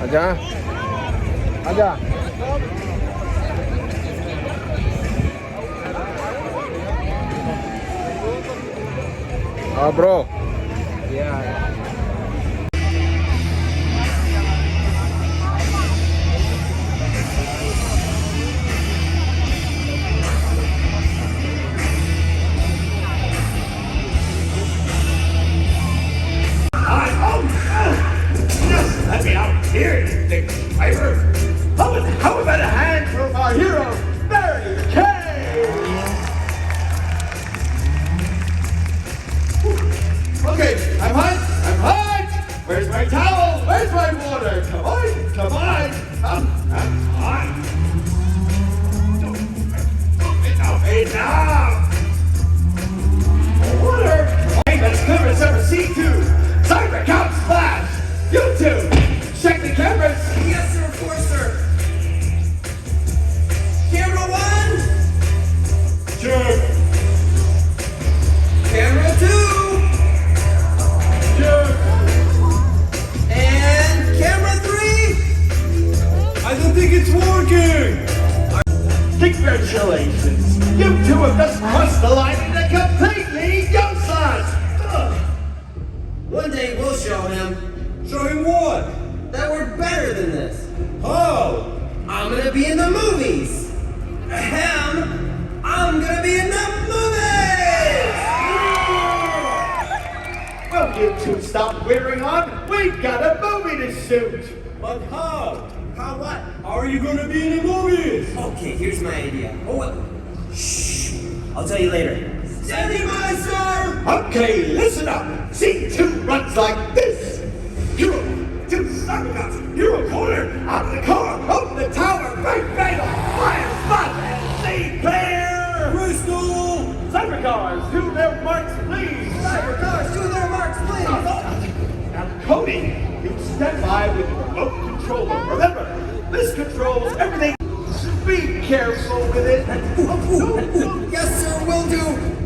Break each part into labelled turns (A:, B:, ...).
A: आजा आजा bro. Yeah.
B: Just let me out here, you big driver. How about a hand from our hero, Barry Kay? Okay, I'm hot. Where's my towel? Where's my water? Come on. I'm hot. Enough. Water. Hey, let's cover us ever see to. Cyber Cop Splash. You two, check the cameras.
C: Yes, sir, of course, sir. Camera 1.
B: Check.
C: Camera 2.
B: Check.
C: And camera 3.
B: I don't think it's working. Congratulations. You two have just crossed the line into completely useless.
C: One day we'll show him.
B: Show him what?
C: That we're better than this.
B: How?
C: I'm gonna be in the movies. Ahem. I'm gonna be in the movies.
B: Well, you two stop wearing on. We've got a movie to shoot. But how?
C: How what?
B: How are you going to be in the movies?
C: Okay, here's my idea. Oh, what? Shh. I'll tell you later.
B: Standing by, sir! Okay, listen up. Scene 2 runs like this. Hero, 2 cyberguns. Hero corner, out of the car, open the tower, break fatal, fire spot, and see clear! Crystal! Cybercars, to their marks, please!
C: Cybercars, do their marks, please.
B: Now, Cody, you stand by with the remote controller. Remember, this controls everything. Be careful with it.
C: Yes, sir, will do.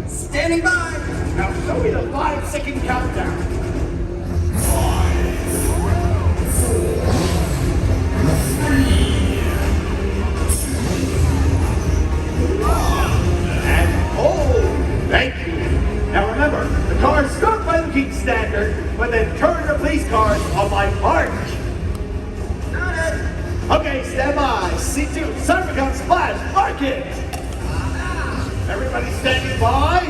C: Standing by.
B: Now show me the 5-second countdown. 5, 4, 3, 2, 1. And hold. Thank you. Now remember, the cars start by looking standard, but then turn to police cars on my mark.
C: Got it.
B: Okay, stand by. C2, Cybergun Splash, mark it. Everybody standing by.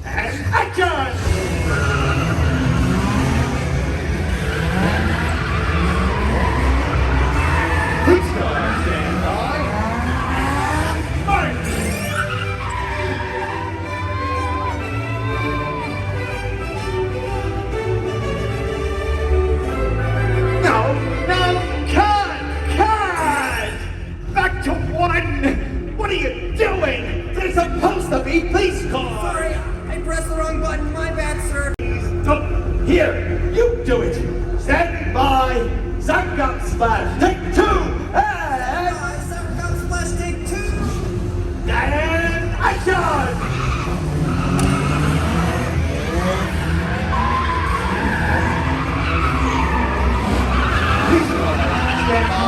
B: And action! Police car, stand by. Mark! No, cut! Back to 1! What are you doing? They're supposed to be police cars!
C: Sorry, I pressed the wrong button. My bad, sir.
B: Don't. Here, you do it! Stand by! Cybergun Splash, take 2! And
C: Cybergun Splash, take 2.
B: And action! Stand by.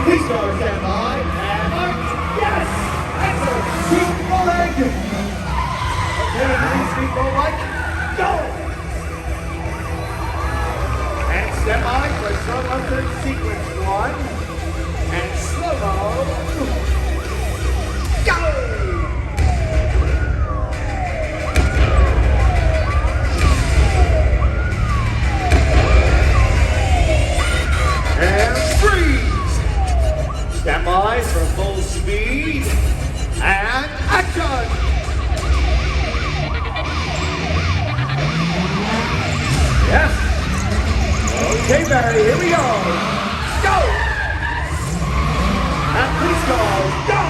B: Please go stand by and march. Yes! Excellent! Keep rolling! Okay, please keep rolling. Go! And stand by for slow motion sequence 1. And slow-mo. Go! And freeze! Stand by for full speed and action! Yes! Okay, Barry, here we go! Go! And police cars, go!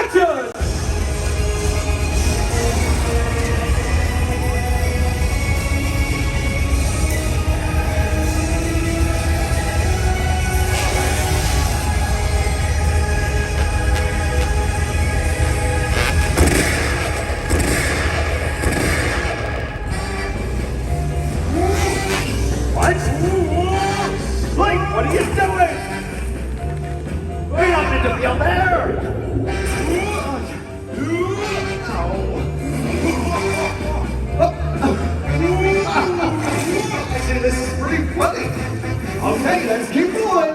B: action! What? Blake, what are you doing? You're not meant to be up there! Actually, this is pretty funny. Okay, let's keep going.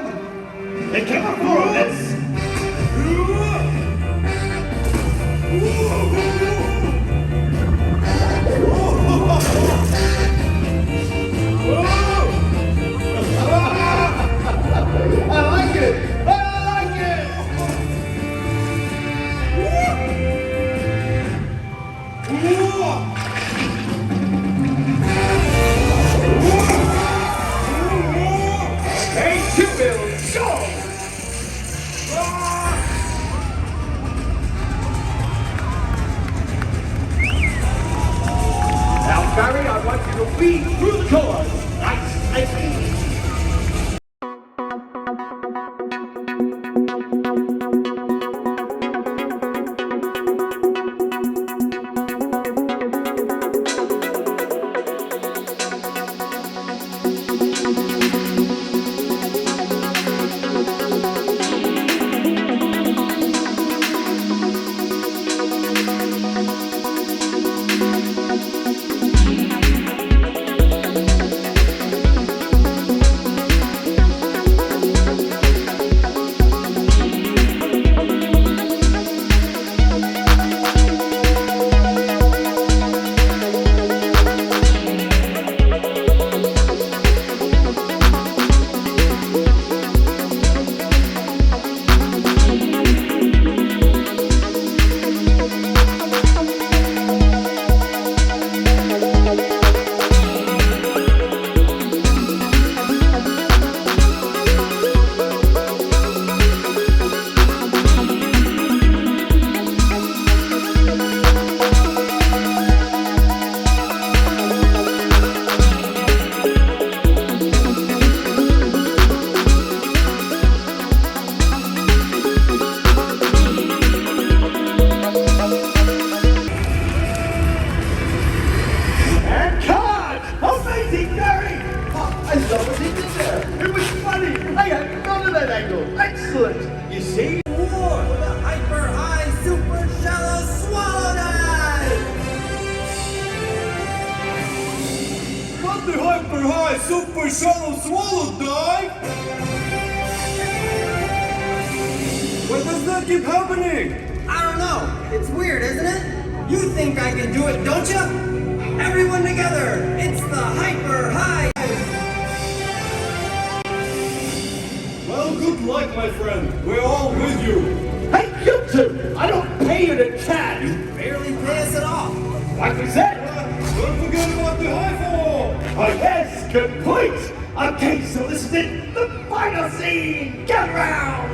B: They came up for this. I like it! I like it! Hey, Q-Bill, go! Now, Barry, I want you to weave through the chorus. Nice, nice, easy. Excellent! You see?
C: War with a hyper high super shallow swallow dive!
B: Not the hyper high super shallow swallow dive! Why does that keep happening?
C: I don't know. It's weird, isn't it? You think I can do it, don't you? Everyone together! It's the hyper high!
B: Well, good luck, my friend. We're all with you.
D: Hey, you two! I don't pay you to chat!
C: You barely pay us at all.
D: Like we said!
B: Don't forget about the high fall.
D: Oh yes, complete! Okay, so this is it, the final scene! Get around!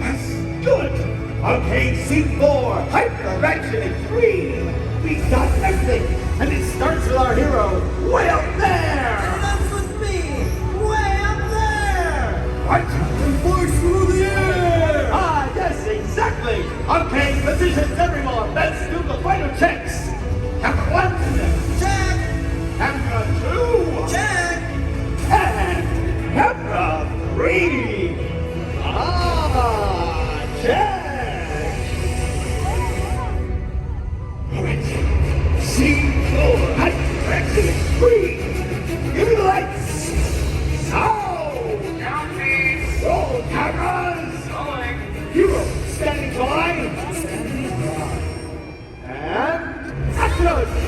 D: That's good! Okay, scene 4, hyper-action in 3. We got everything, and it starts with our hero way up there!
C: And that's with me! Way up there!
D: What?
B: And flies through the air.
D: Ah, yes, exactly! Okay, positions everyone, let's do the final checks! Camera 1,
C: Check!
D: camera 2,
C: Check!
D: and camera 3! Ah, check! Alright, scene 4, hyper-action in 3. Give me the lights! Sound! Down, please! Roll cameras! Rolling! Hero, standing by! And action!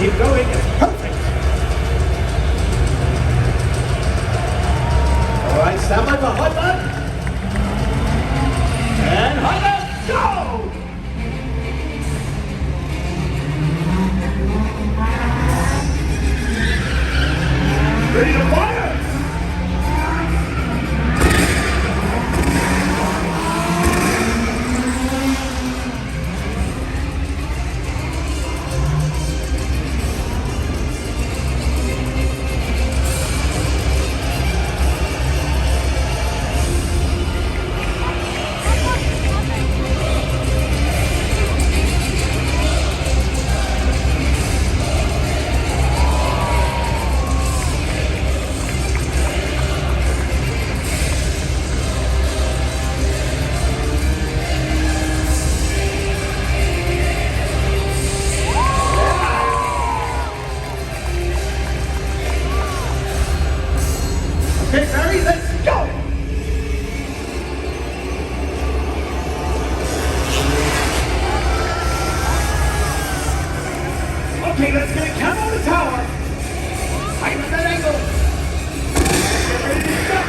D: keep going. Perfect. All right, stand by for hot run. And hot run, go! Ready to fire! Okay, Barry, let's go! Okay, let's get a count on the tower. Tighten that angle. Get ready to jump.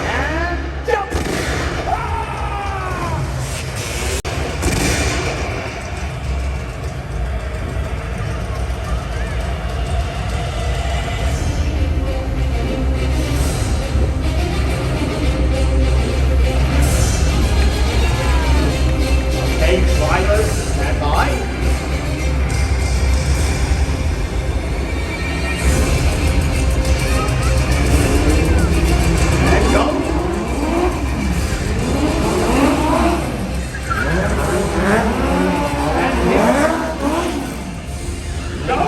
D: And jump! Ah! Okay, drivers, stand by. And go. And here. Go.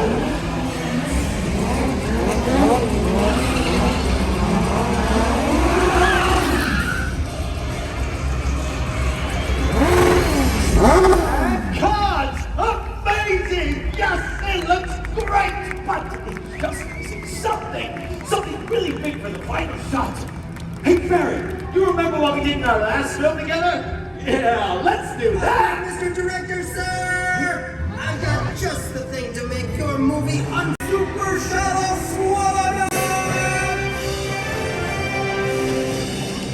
D: And cards! Amazing! Yes, it looks great! But it's just missing something really big for the final shot. Hey, Barry, you remember what we did in our last film together? Yeah, let's do that!
C: Mr. Director, sir! I've got just the thing to make your movie on Super Shallow Swallow!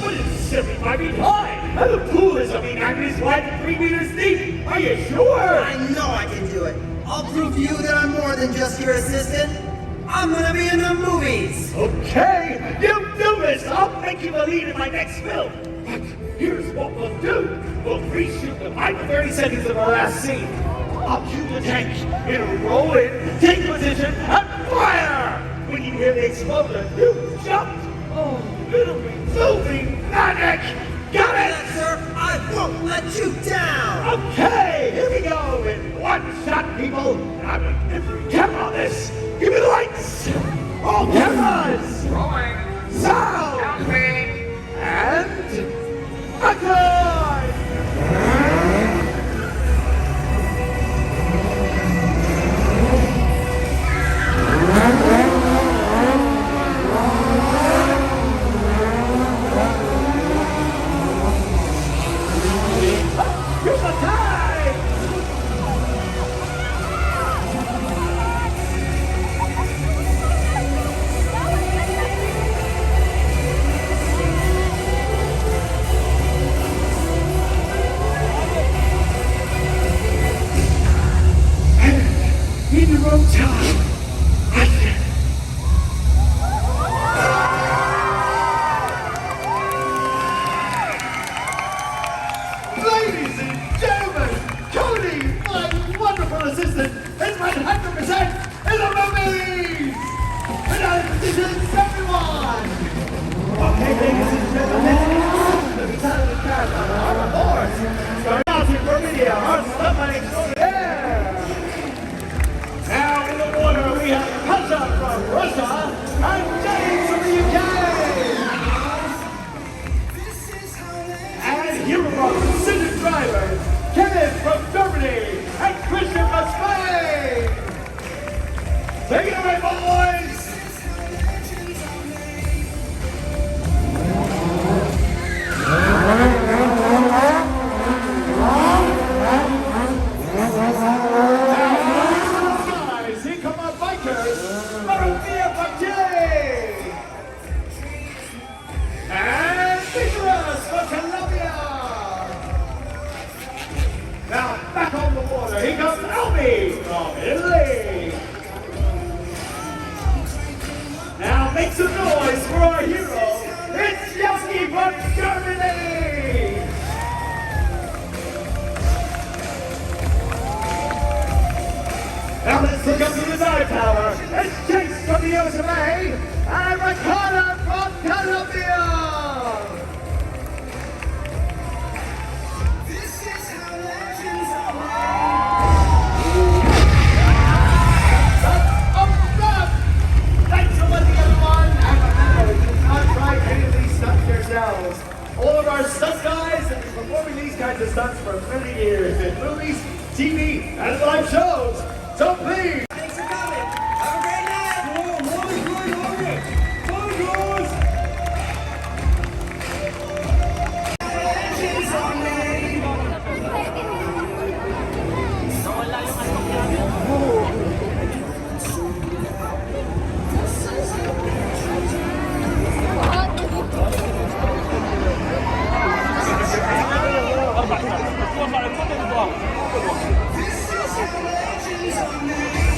D: But it's 75 feet high, and the pool is a meter wide and 3 meters deep. Are you sure?
C: I know I can do it. I'll prove to you that I'm more than just your assistant. I'm gonna be in the movies!
D: Okay, you do this. I'll make you the lead in my next film. But here's what we'll do. We'll reshoot the final 30 seconds of our last scene. I'll cue the tank. It'll roll in, take position, and fire! When you hear the explosion, you jump. Oh, it'll be moving magic. Got it?
C: Yes, sir, I won't let you down!
D: Okay, here we go in one shot, people. I'm gonna camera on this. Give me the lights. All cameras.
A: Rolling.
D: Sound.
A: Counting.
D: And action. Here's the time. In the wrong time. Ladies and gentlemen, Cody, my wonderful assistant, is 100% in the movies! Congratulations, everyone! Okay, ladies and gentlemen, the talented cast of Harbour starting out for video, our stuntman extraordinaire! Now in the water we have Pasha from Russia and James from the UK! And here are our Pacific drivers, Kenneth from Germany and Christian from Spain! Take it away, boys! Now
B: way from Italy. Now make some noise for our hero. It's Yoski from Germany. Now let's look up to the dive tower. It's Chase from the USA and Ricardo from Colombia.
C: This is how legends are
D: Thanks for watching, everyone. And remember, you cannot try any of these stunts yourselves. All of our stunt guys have been performing these kinds of stunts for many years in movies, TV, and live shows. So please.
C: Thanks for coming. Have a great night. Legends are made. This is how legends are made.